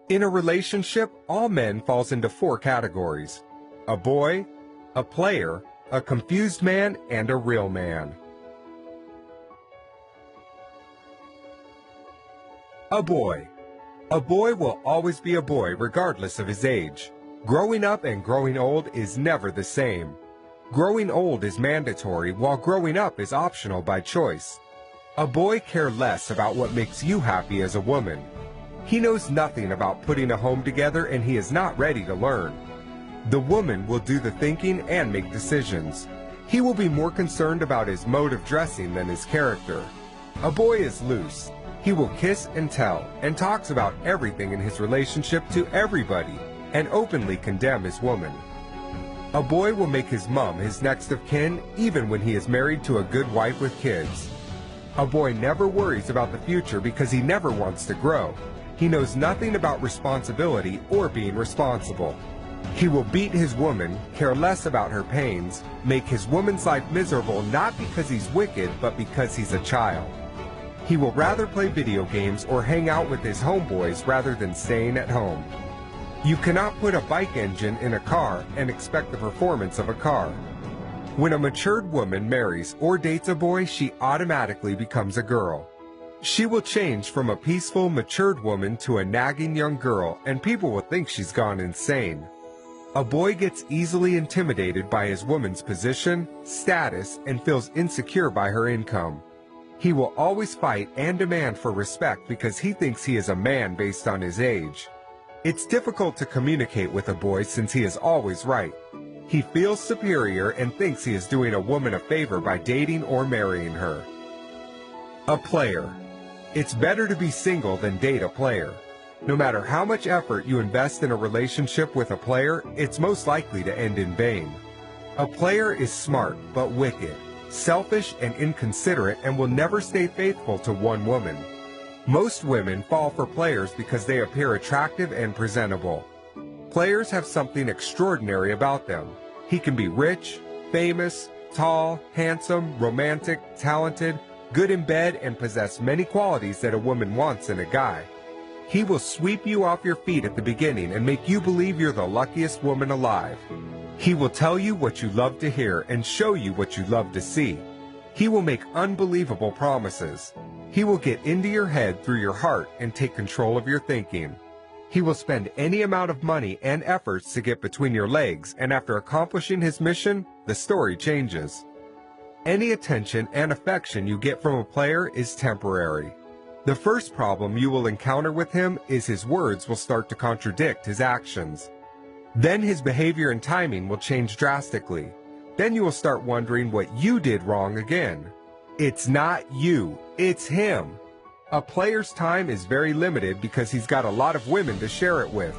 In a relationship, all men falls into four categories: a boy, a player, a confused man, and a real man. A boy. A boy will always be a boy regardless of his age. Growing up and growing old is never the same. Growing old is mandatory, while growing up is optional by choice. A boy cares less about what makes you happy as a woman. He knows nothing about putting a home together, and he is not ready to learn. The woman will do the thinking and make decisions. He will be more concerned about his mode of dressing than his character. A boy is loose. He will kiss and tell, and talks about everything in his relationship to everybody, and openly condemn his woman. A boy will make his mom his next of kin, even when he is married to a good wife with kids. A boy never worries about the future because he never wants to grow. He knows nothing about responsibility or being responsible. He will beat his woman, care less about her pains, make his woman's life miserable not because he's wicked, but because he's a child. He will rather play video games or hang out with his homeboys rather than staying at home. You cannot put a bike engine in a car and expect the performance of a car. When a matured woman marries or dates a boy, she automatically becomes a girl. She will change from a peaceful, matured woman to a nagging young girl, and people will think she's gone insane. A boy gets easily intimidated by his woman's position, status, and feels insecure by her income. He will always fight and demand for respect because he thinks he is a man based on his age. It's difficult to communicate with a boy since he is always right. He feels superior and thinks he is doing a woman a favor by dating or marrying her. A player. It's better to be single than date a player. No matter how much effort you invest in a relationship with a player, it's most likely to end in vain. A player is smart but wicked, selfish and inconsiderate, and will never stay faithful to one woman. Most women fall for players because they appear attractive and presentable. Players have something extraordinary about them. He can be rich, famous, tall, handsome, romantic, talented, good in bed, and possess many qualities that a woman wants in a guy. He will sweep you off your feet at the beginning and make you believe you're the luckiest woman alive. He will tell you what you love to hear and show you what you love to see. He will make unbelievable promises. He will get into your head through your heart and take control of your thinking. He will spend any amount of money and efforts to get between your legs, and after accomplishing his mission, the story changes. Any attention and affection you get from a player is temporary. The first problem you will encounter with him is his words will start to contradict his actions. Then his behavior and timing will change drastically. Then you will start wondering what you did wrong again. It's not you, it's him. A player's time is very limited because he's got a lot of women to share it with.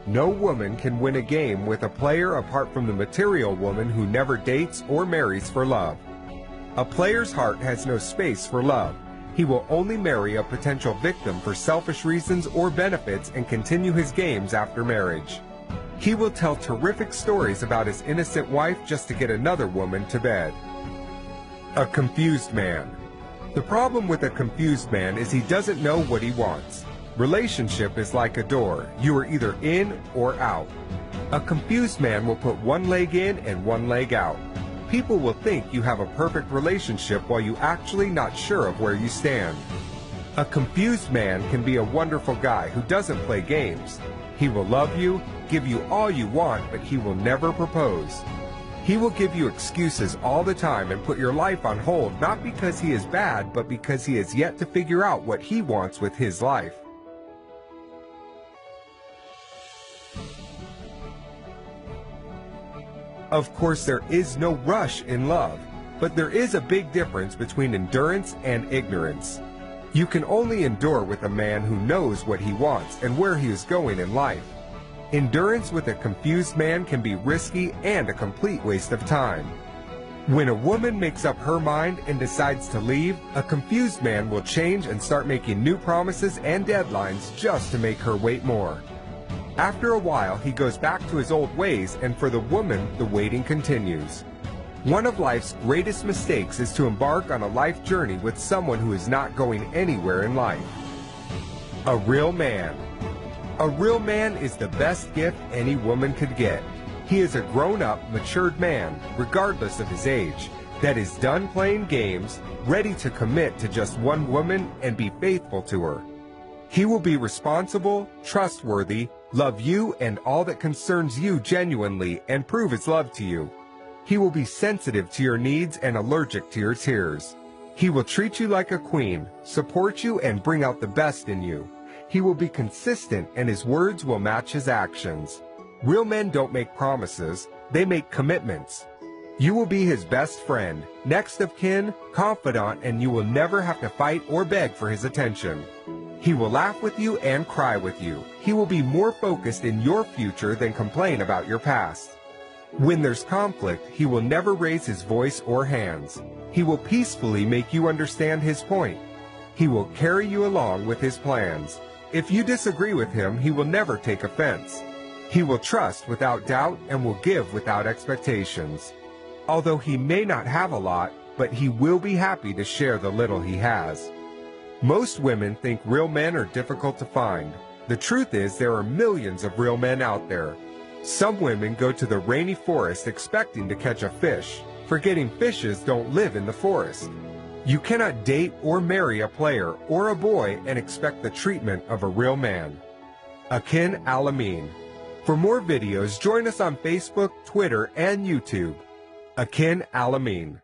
No woman can win a game with a player apart from the material woman who never dates or marries for love. A player's heart has no space for love. He will only marry a potential victim for selfish reasons or benefits and continue his games after marriage. He will tell terrific stories about his innocent wife just to get another woman to bed. A confused man. The problem with a confused man is he doesn't know what he wants. Relationship is like a door. You are either in or out. A confused man will put one leg in and one leg out. People will think you have a perfect relationship while you actually not sure of where you stand. A confused man can be a wonderful guy who doesn't play games. He will love you, give you all you want, but he will never propose. He will give you excuses all the time and put your life on hold, not because he is bad, but because he has yet to figure out what he wants with his life. Of course, there is no rush in love, but there is a big difference between endurance and ignorance. You can only endure with a man who knows what he wants and where he is going in life. Endurance with a confused man can be risky and a complete waste of time. When a woman makes up her mind and decides to leave, a confused man will change and start making new promises and deadlines just to make her wait more. After a while, he goes back to his old ways, and for the woman, the waiting continues. One of life's greatest mistakes is to embark on a life journey with someone who is not going anywhere in life. A real man. A real man is the best gift any woman could get. He is a grown-up, matured man, regardless of his age, that is done playing games, ready to commit to just one woman and be faithful to her. He will be responsible, trustworthy, love you and all that concerns you genuinely, and prove his love to you. He will be sensitive to your needs and allergic to your tears. He will treat you like a queen, support you, and bring out the best in you. He will be consistent, and his words will match his actions. Real men don't make promises, they make commitments. You will be his best friend, next of kin, confidant, and you will never have to fight or beg for his attention. He will laugh with you and cry with you. He will be more focused in your future than complain about your past. When there's conflict, he will never raise his voice or hands. He will peacefully make you understand his point. He will carry you along with his plans. If you disagree with him, he will never take offense. He will trust without doubt and will give without expectations. Although he may not have a lot, but he will be happy to share the little he has. Most women think real men are difficult to find. The truth is there are millions of real men out there. Some women go to the rainy forest expecting to catch a fish, forgetting fishes don't live in the forest. You cannot date or marry a player or a boy and expect the treatment of a real man. Akin Al-Amin. For more videos, join us on Facebook, Twitter, and YouTube. Akin Al-Amin.